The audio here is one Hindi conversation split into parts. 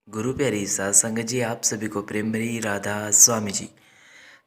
गुरु प्यारी सात संगत जी, आप सभी को प्रेम भरी राधा स्वामी जी।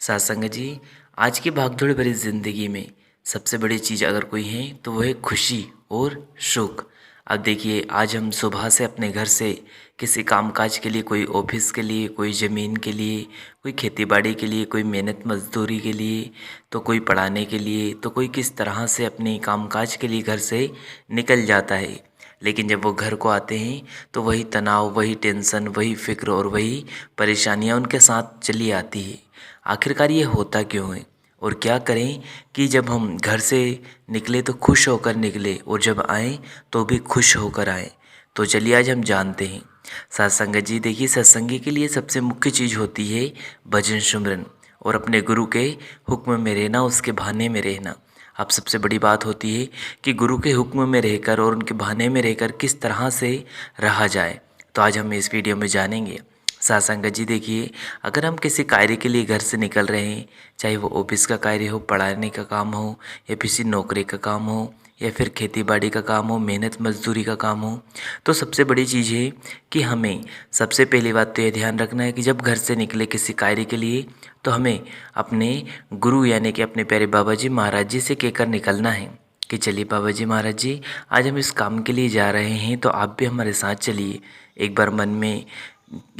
सात संगत जी, आज की भागदौड़ भरी ज़िंदगी में सबसे बड़ी चीज़ अगर कोई है तो वो है खुशी और सुख। अब देखिए, आज हम सुबह से अपने घर से किसी कामकाज के लिए, कोई ऑफिस के लिए, कोई ज़मीन के लिए, कोई खेतीबाड़ी के लिए, कोई मेहनत मजदूरी के लिए, तो कोई पढ़ाने के लिए, तो कोई किस तरह से अपने कामकाज के लिए घर से निकल जाता है। लेकिन जब वो घर को आते हैं तो वही तनाव, वही टेंशन, वही फिक्र और वही परेशानियां उनके साथ चली आती है। आखिरकार ये होता क्यों है और क्या करें कि जब हम घर से निकले तो खुश होकर निकले और जब आएँ तो भी खुश होकर आएँ। तो चलिए आज हम जानते हैं। सत्संग जी, देखिए, सत्संगी के लिए सबसे मुख्य चीज़ होती है भजन सुमरन और अपने गुरु के हुक्म में रहना, उसके बहाने में रहना। अब सबसे बड़ी बात होती है कि गुरु के हुक्म में रहकर और उनके बहाने में रहकर किस तरह से रहा जाए। तो आज हम इस वीडियो में जानेंगे। साथ संगत जी, देखिए, अगर हम किसी कार्य के लिए घर से निकल रहे हैं, चाहे वो ऑफिस का कार्य हो, पढ़ाने का काम हो, या किसी नौकरी का काम हो, या फिर खेती बाड़ी का काम हो, मेहनत मजदूरी का काम हो, तो सबसे बड़ी चीज़ है कि हमें सबसे पहली बात तो ये ध्यान रखना है कि जब घर से निकले किसी कार्य के लिए तो हमें अपने गुरु यानी कि अपने प्यारे बाबा जी महाराज जी से कहकर निकलना है कि चलिए बाबा जी महाराज जी, आज हम इस काम के लिए जा रहे हैं, तो आप भी हमारे साथ चलिए। एक बार मन में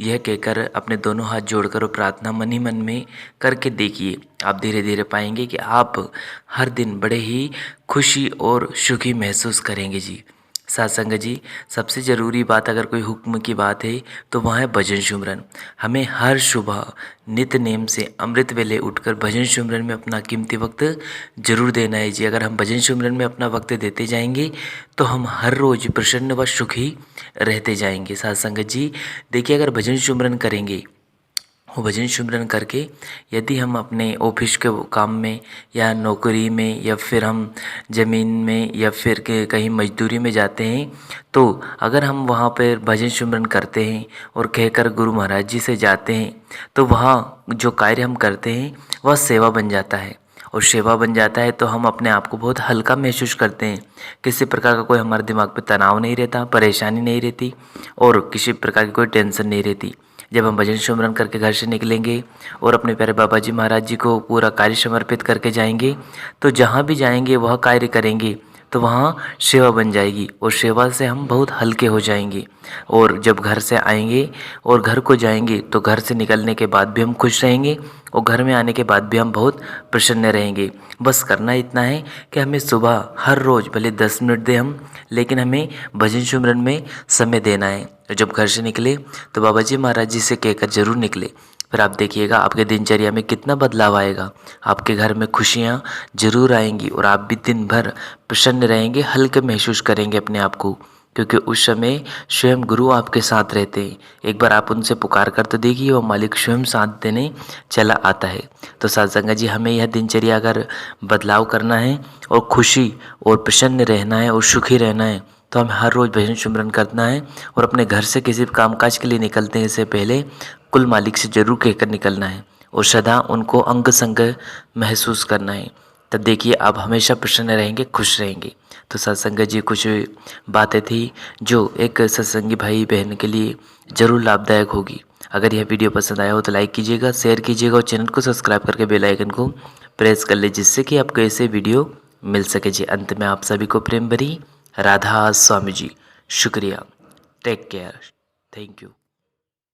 यह कहकर अपने दोनों हाथ जोड़कर और प्रार्थना मन ही मन में करके देखिए, आप धीरे धीरे पाएंगे कि आप हर दिन बड़े ही खुशी और सुखी महसूस करेंगे जी। साथ संगत जी, सबसे ज़रूरी बात अगर कोई हुक्म की बात है तो वह है भजन सुमरन। हमें हर सुबह नित्य नेम से अमृत वेले उठकर भजन सुमरन में अपना कीमती वक्त जरूर देना है जी। अगर हम भजन सुमरन में अपना वक्त देते जाएंगे तो हम हर रोज़ प्रसन्न व सुखी रहते जाएंगे। साथ संगत जी, देखिए, अगर भजन सुमरन करेंगे, वो भजन सिमरन करके यदि हम अपने ऑफिस के काम में या नौकरी में या फिर हम ज़मीन में या फिर के कहीं मजदूरी में जाते हैं, तो अगर हम वहाँ पर भजन सिमरन करते हैं और कहकर गुरु महाराज जी से जाते हैं, तो वहाँ जो कार्य हम करते हैं वह सेवा बन जाता है। और सेवा बन जाता है तो हम अपने आप को बहुत हल्का महसूस करते हैं। किसी प्रकार का कोई हमारे दिमाग पे तनाव नहीं रहता, परेशानी नहीं रहती और किसी प्रकार की कोई टेंशन नहीं रहती। जब हम भजन सुमरन करके घर से निकलेंगे और अपने प्यारे बाबा जी महाराज जी को पूरा कार्य समर्पित करके जाएंगे, तो जहाँ भी जाएंगे वह कार्य करेंगे तो वहाँ सेवा बन जाएगी और सेवा से हम बहुत हल्के हो जाएंगे। और जब घर से आएंगे और घर को जाएंगे तो घर से निकलने के बाद भी हम खुश रहेंगे और घर में आने के बाद भी हम बहुत प्रसन्न रहेंगे। बस करना इतना है कि हमें सुबह हर रोज़ भले 10 मिनट दें हम, लेकिन हमें भजन सुमरन में समय देना है। और जब घर से निकले तो बाबा जी महाराज जी से कहकर जरूर निकले। फिर आप देखिएगा आपके दिनचर्या में कितना बदलाव आएगा। आपके घर में खुशियाँ जरूर आएंगी और आप भी दिन भर प्रसन्न रहेंगे, हल्के महसूस करेंगे अपने आप को, क्योंकि उस समय स्वयं गुरु आपके साथ रहते हैं। एक बार आप उनसे पुकार कर तो देखिए, वो मालिक स्वयं साथ देने चला आता है। तो सत्संग जी, हमें यह दिनचर्या अगर बदलाव करना है और खुशी और प्रसन्न रहना है और सुखी रहना है, तो हमें हर रोज़ भजन सुमरन करना है और अपने घर से किसी कामकाज के लिए निकलते हैं से पहले कुल मालिक से जरूर कहकर निकलना है और सदा उनको अंग संग महसूस करना है। तब देखिए आप हमेशा प्रसन्न रहेंगे, खुश रहेंगे। तो सत्संग जी, कुछ बातें थी जो एक सत्संगी भाई बहन के लिए ज़रूर लाभदायक होगी। अगर यह वीडियो पसंद आया हो तो लाइक कीजिएगा, शेयर कीजिएगा और चैनल को सब्सक्राइब करके बेल आइकन को प्रेस कर ले, जिससे कि आपको ऐसे वीडियो मिल सके जी। अंत में आप सभी को प्रेम भरी राधा स्वामी जी। शुक्रिया। Take care. Thank you.